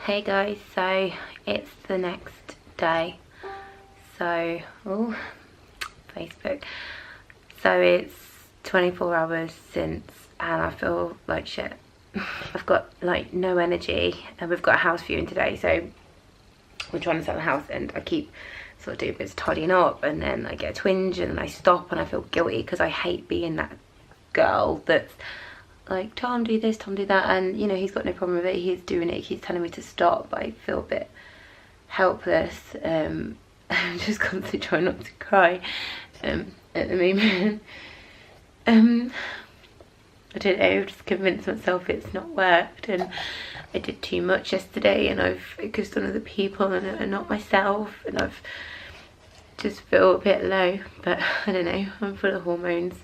Hey guys, so it's the next day. So, oh, Facebook. So it's 24 hours since, and I feel like shit. I've got like no energy, and we've got a house viewing today, so we're trying to sell the house, and I keep sort of doing bits of tidying up, and then I get a twinge, and then I stop, and I feel guilty because I hate being that girl that's like, Tom, do this, Tom, do that, and you know, he's got no problem with it, he's doing it, he's telling me to stop, but I feel a bit helpless. I'm just constantly trying not to cry at the moment. I don't know, I've just convinced myself it's not worked, and I did too much yesterday, and I've focused on other people and not myself, and I've just feel a bit low, but I don't know, I'm full of hormones.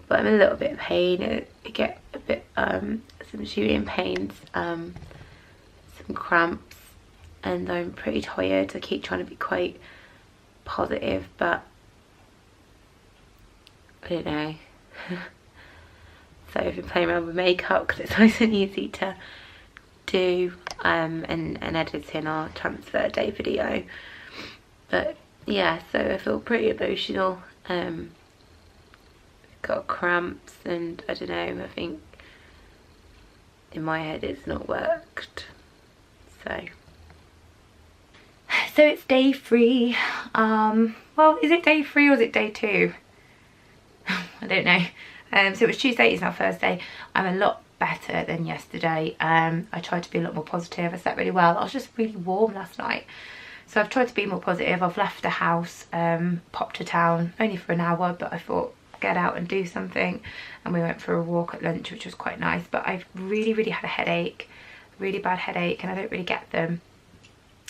But I'm in a little bit of pain. I get a bit, some shooting pains, some cramps, and I'm pretty tired. I keep trying to be quite positive, but I don't know. So I've been playing around with makeup because it's nice and easy to do, and editing our transfer day video. But yeah, so I feel pretty emotional. Got cramps, and I don't know, I think in my head it's not worked. So it's day 3. Well, is it day 3 or is it day 2? I don't know. So it was Tuesday, it's now Thursday. I'm a lot better than yesterday. I tried to be a lot more positive. I slept really well. I was just really warm last night, so I've tried to be more positive. I've left the house, popped to town only for an hour, but I thought get out and do something, and we went for a walk at lunch, which was quite nice. But I've really had a headache, really bad headache, and I don't really get them.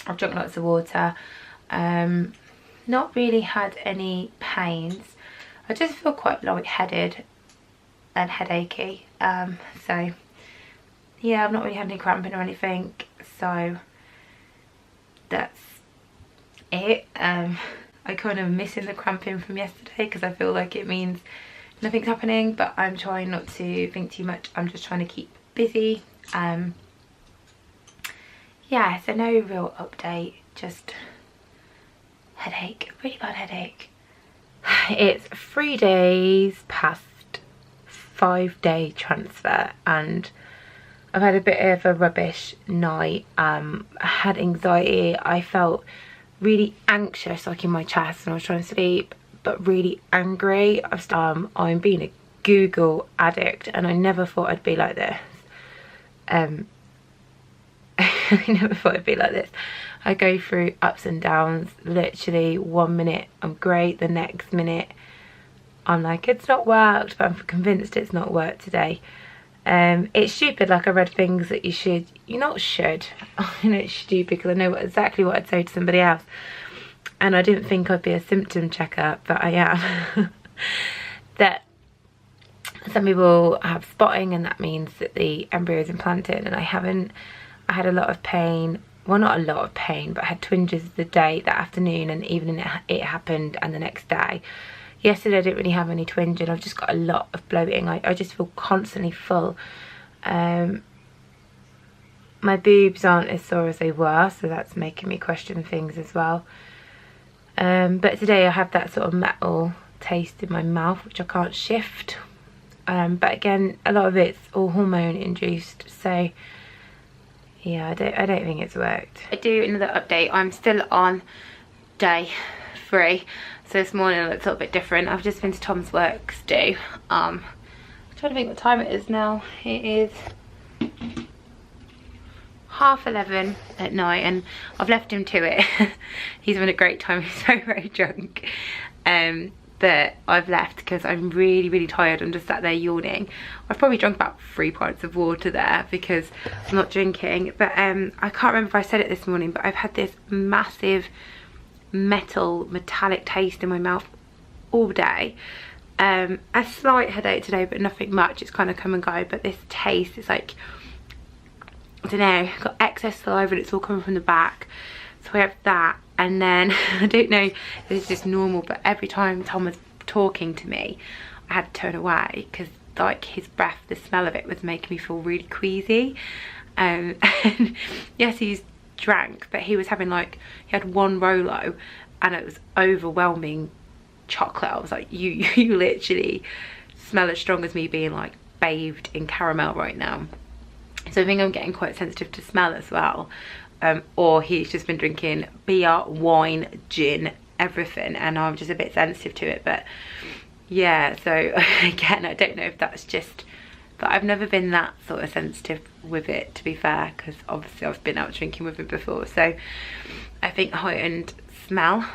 I've drunk lots of water, not really had any pains. I just feel quite light-headed and headachy, so yeah, I've not really had any cramping or anything, so that's it. I kind of missing the cramping from yesterday because I feel like it means nothing's happening, but I'm trying not to think too much. I'm just trying to keep busy. Yeah, so no real update, just headache, really bad headache. It's 3 days past 5-day transfer, and I've had a bit of a rubbish night. I had anxiety. I felt really anxious, like in my chest, and I was trying to sleep, but really angry. I'm being a Google addict, and I never thought I'd be like this. I never thought I'd be like this. I go through ups and downs. Literally 1 minute I'm great, the next minute I'm like, it's not worked, but I'm convinced it's not worked today. It's stupid, like I read things that you not should, I know it's stupid because I know exactly what I'd say to somebody else, and I didn't think I'd be a symptom checker, but I am. That some people have spotting, and that means that the embryo is implanted, and I haven't. I had a lot of pain, well, not a lot of pain, but I had twinges that afternoon, and even it happened and the next day. Yesterday I didn't really have any twinging. I've just got a lot of bloating. I just feel constantly full. My boobs aren't as sore as they were, so that's making me question things as well. But today I have that sort of metal taste in my mouth, which I can't shift. But again, a lot of it's all hormone induced, so yeah, I don't think it's worked. I do another update. I'm still on day 3. So this morning it looks a little bit different. I've just been to Tom's works do. I'm trying to think what time it is now. It is 11:30 at night, and I've left him to it. He's having a great time. He's very drunk. But I've left because I'm really tired. I'm just sat there yawning. I've probably drunk about 3 pints of water there because I'm not drinking. But I can't remember if I said it this morning, but I've had this massive metallic taste in my mouth all day. A slight headache today, but nothing much. It's kind of come and go, but this taste is like, I don't know, got excess saliva and it's all coming from the back, so I have that. And then I don't know if it's just normal, but every time Tom was talking to me I had to turn away because like his breath, the smell of it was making me feel really queasy. And yes, he's drank, but he was having like, he had one Rolo and it was overwhelming chocolate. I was like, you literally smell as strong as me being like bathed in caramel right now. So I think I'm getting quite sensitive to smell as well. Or he's just been drinking beer, wine, gin, everything, and I'm just a bit sensitive to it. But yeah, so again, I don't know if that's just, but I've never been that sort of sensitive with it, to be fair, because obviously I've been out drinking with him before. So I think heightened smell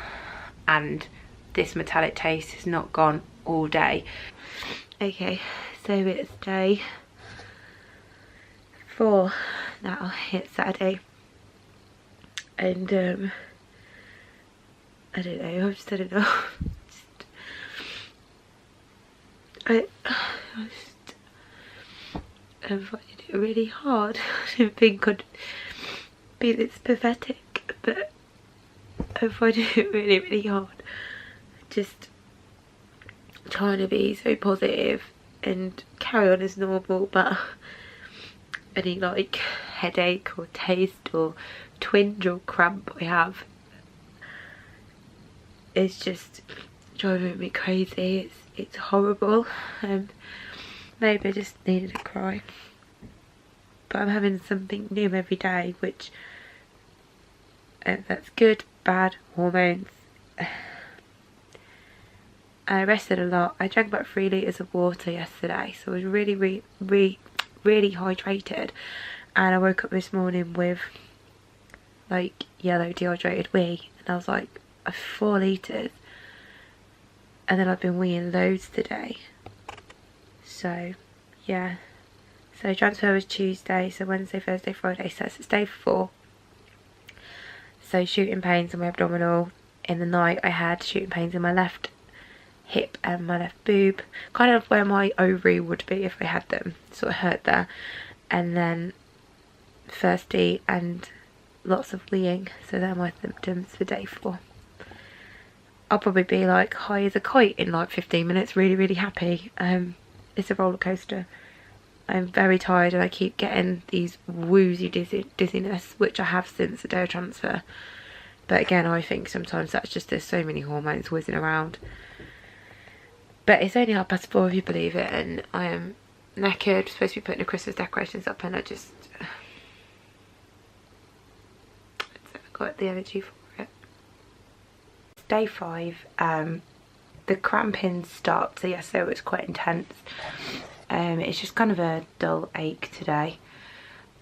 and this metallic taste has not gone all day. Okay, so it's day 4 now. It's Saturday, and I don't know, I don't know. I finding it really hard. I didn't think I'd be this pathetic, but I'm finding it really, really hard. Just trying to be so positive and carry on as normal, but any like headache or taste or twinge or cramp I have is just driving me crazy. It's horrible. Maybe I just needed a cry, but I'm having something new every day, which that's good, bad, hormones. I rested a lot. I drank about 3 litres of water yesterday, so I was really hydrated, and I woke up this morning with like yellow dehydrated wee, and I was like 4 litres, and then I've been weeing loads today. So yeah, so transfer was Tuesday, so Wednesday, Thursday, Friday, so it's day 4. So shooting pains in my abdominal. In the night I had shooting pains in my left hip and my left boob, kind of where my ovary would be if I had them, sort of hurt there, and then thirsty and lots of weeing. So they're my symptoms for day 4. I'll probably be like high as a kite in like 15 minutes, really happy. It's a roller coaster. I'm very tired and I keep getting these woozy dizziness, which I have since the day of transfer. But again, I think sometimes that's just, there's so many hormones whizzing around. But it's only 4:30 if you believe it, and I am knackered. Supposed to be putting the Christmas decorations up, and I just haven't got the energy for it. Day 5, the cramping stopped. So yesterday it was quite intense. It's just kind of a dull ache today.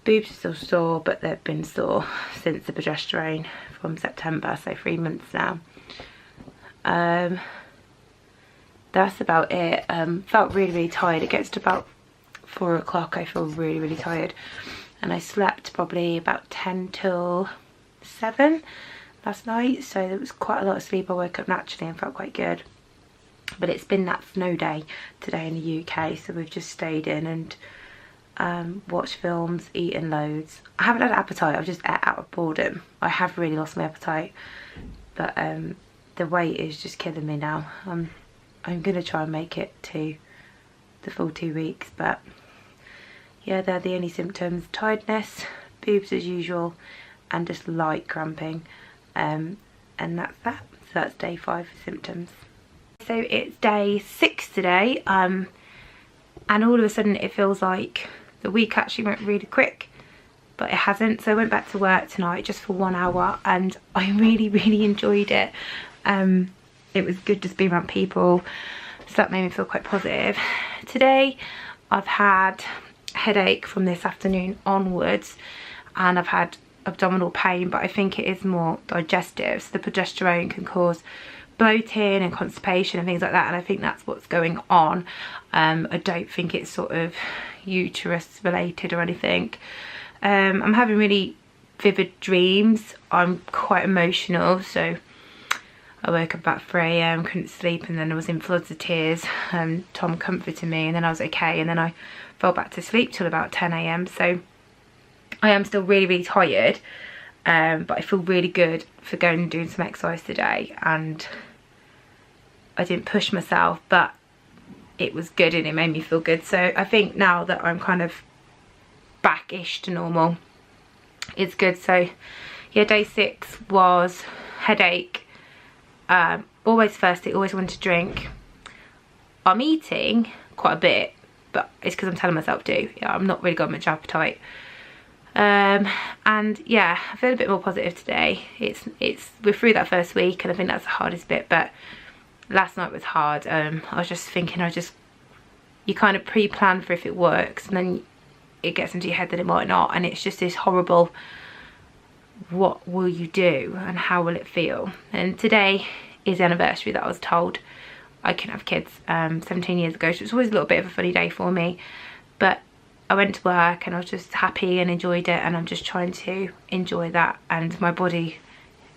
Boobs are still sore, but they've been sore since the progesterone from September, so 3 months now. That's about it. Felt really tired. It gets to about 4 o'clock, I feel really tired, and I slept probably about 10 till 7 last night, so there was quite a lot of sleep. I woke up naturally and felt quite good. But it's been that snow day today in the UK, so we've just stayed in and watched films, eaten loads. I haven't had an appetite, I've just ate out of boredom. I have really lost my appetite, but the weight is just killing me now. I'm gonna try and make it to the full 2 weeks, but yeah, they're the only symptoms. Tiredness, boobs as usual, and just light cramping, and that's that. So that's day 5 symptoms. So it's day 6 today, and all of a sudden it feels like the week actually went really quick, but it hasn't. So I went back to work tonight just for 1 hour, and I really enjoyed it. It was good just being around people, so that made me feel quite positive. Today I've had a headache from this afternoon onwards, and I've had abdominal pain, but I think it is more digestive. So the progesterone can cause bloating and constipation and things like that, and I think that's what's going on. I don't think it's sort of uterus related or anything. I'm having really vivid dreams. I'm quite emotional, so I woke up about 3 AM, couldn't sleep, and then I was in floods of tears. Tom comforted me, and then I was okay, and then I fell back to sleep till about 10 AM. So I am still really tired, but I feel really good for going and doing some exercise today, and I didn't push myself, but it was good and it made me feel good. So I think now that I'm kind of back-ish to normal. It's good. So yeah, day 6 was headache, always thirsty, always wanted to drink. I'm eating quite a bit, but it's because I'm telling myself to. Yeah, I'm not really got much appetite. And yeah, I feel a bit more positive today. We're through that first week, and I think that's the hardest bit, but last night was hard. I was just thinking, you kind of pre-plan for if it works, and then it gets into your head that it might not, and it's just this horrible, what will you do and how will it feel? And today is the anniversary that I was told I can have kids 17 years ago, so it's always a little bit of a funny day for me, but I went to work and I was just happy and enjoyed it, and I'm just trying to enjoy that, and my body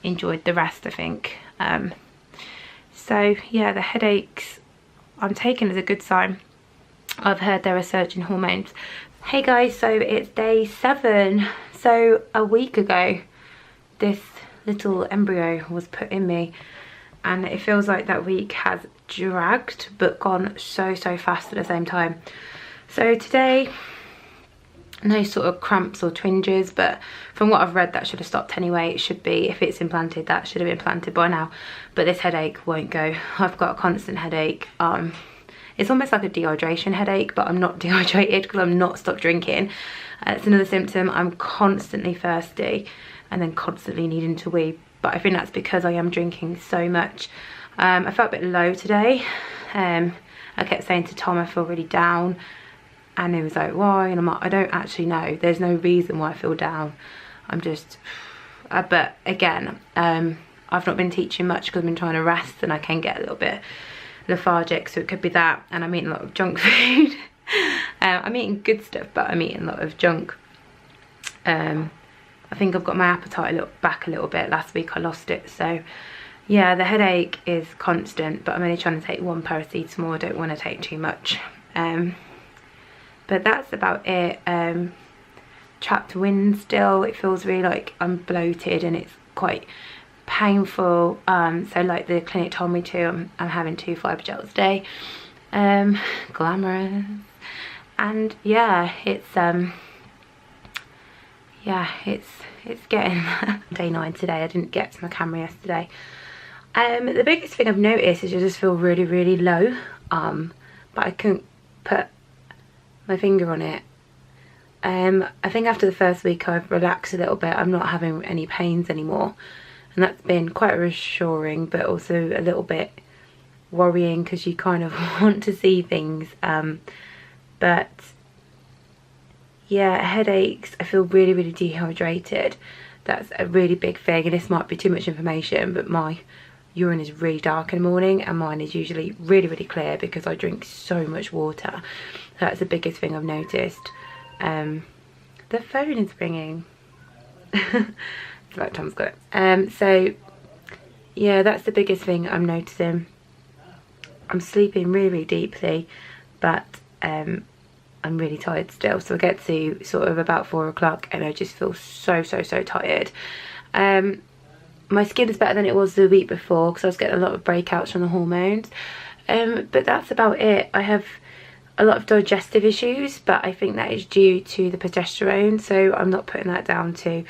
enjoyed the rest, I think. So yeah, the headaches I'm taking as a good sign. I've heard there are surge in hormones. Hey guys, so it's day 7. So a week ago this little embryo was put in me, and it feels like that week has dragged but gone so fast at the same time. So today, no sort of cramps or twinges, but from what I've read that should have stopped anyway. It should be, if it's implanted, that should have been implanted by now, but this headache won't go. I've got a constant headache. It's almost like a dehydration headache, but I'm not dehydrated because I'm not stopped drinking. It's another symptom. I'm constantly thirsty and then constantly needing to wee, but I think that's because I am drinking so much. I felt a bit low today. I kept saying to Tom I feel really down, and he was like, why? And I'm like, I don't actually know. There's no reason why I feel down. I'm just, but again, I've not been teaching much because I've been trying to rest, and I can get a little bit lethargic, so it could be that. And I'm eating a lot of junk food. I'm eating good stuff, but I'm eating a lot of junk. I think I've got my appetite back a little bit. Last week I lost it, so yeah, the headache is constant, but I'm only trying to take 1 paracetamol. I don't want to take too much. But that's about it. Trapped wind still. It feels really like I'm bloated, and it's quite painful. So like the clinic told me to, I'm having 2 fibre gels a day. Glamorous. And yeah, it's getting day 9 today. I didn't get to my camera yesterday. The biggest thing I've noticed is I just feel really low, but I couldn't put my finger on it. I think after the first week I've relaxed a little bit. I'm not having any pains anymore, and that's been quite reassuring, but also a little bit worrying because you kind of want to see things. But yeah, headaches, I feel really dehydrated. That's a really big thing, and this might be too much information, but my urine is really dark in the morning, and mine is usually really clear because I drink so much water. That's the biggest thing I've noticed. The phone is ringing. It's about Tom's got it. So yeah, that's the biggest thing I'm noticing. I'm sleeping really deeply, but I'm really tired still. So I get to sort of about 4 o'clock and I just feel so tired. My skin is better than it was the week before because I was getting a lot of breakouts from the hormones. But that's about it. I have a lot of digestive issues, but I think that is due to the progesterone, so I'm not putting that down to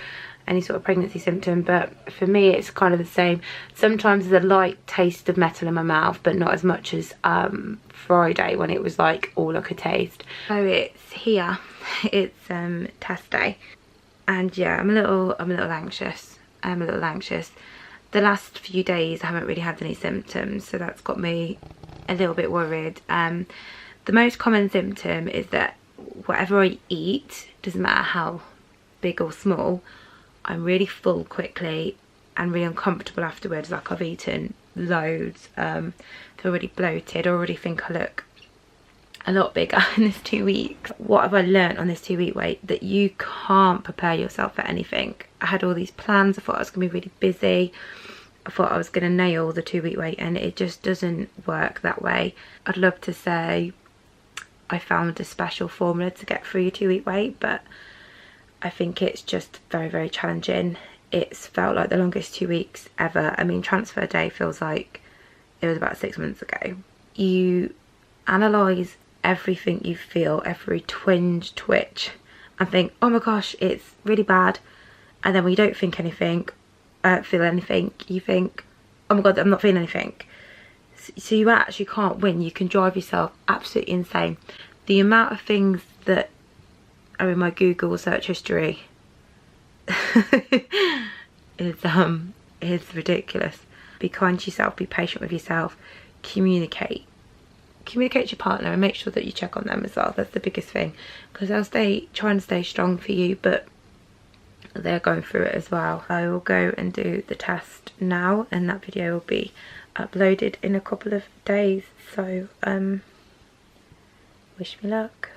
any sort of pregnancy symptom. But for me it's kind of the same. Sometimes there's a light taste of metal in my mouth, but not as much as Friday when it was like all I could taste. So it's here, it's test day, and yeah, I'm a little anxious. The last few days I haven't really had any symptoms, so that's got me a little bit worried. The most common symptom is that whatever I eat, doesn't matter how big or small, I'm really full quickly and really uncomfortable afterwards, like I've eaten loads. Feel really bloated. I already think I look a lot bigger in this 2 weeks. What have I learnt on this 2 week wait? That you can't prepare yourself for anything. I had all these plans. I thought I was going to be really busy. I thought I was going to nail the 2 week wait, and it just doesn't work that way. I'd love to say I found a special formula to get through your 2 week wait, but I think it's just very challenging. It's felt like the longest 2 weeks ever. I mean, transfer day feels like it was about 6 months ago. You analyse everything you feel, every twinge, twitch, and think, oh my gosh, it's really bad. And then when you don't think anything, feel anything, you think, oh my god, I'm not feeling anything. So you actually can't win. You can drive yourself absolutely insane. The amount of things that are in my Google search history is ridiculous. Be kind to yourself, be patient with yourself, communicate to your partner, and make sure that you check on them as well. That's the biggest thing, because they'll trying to stay strong for you, but they're going through it as well. I will go and do the test now, and that video will be uploaded in a couple of days, so wish me luck.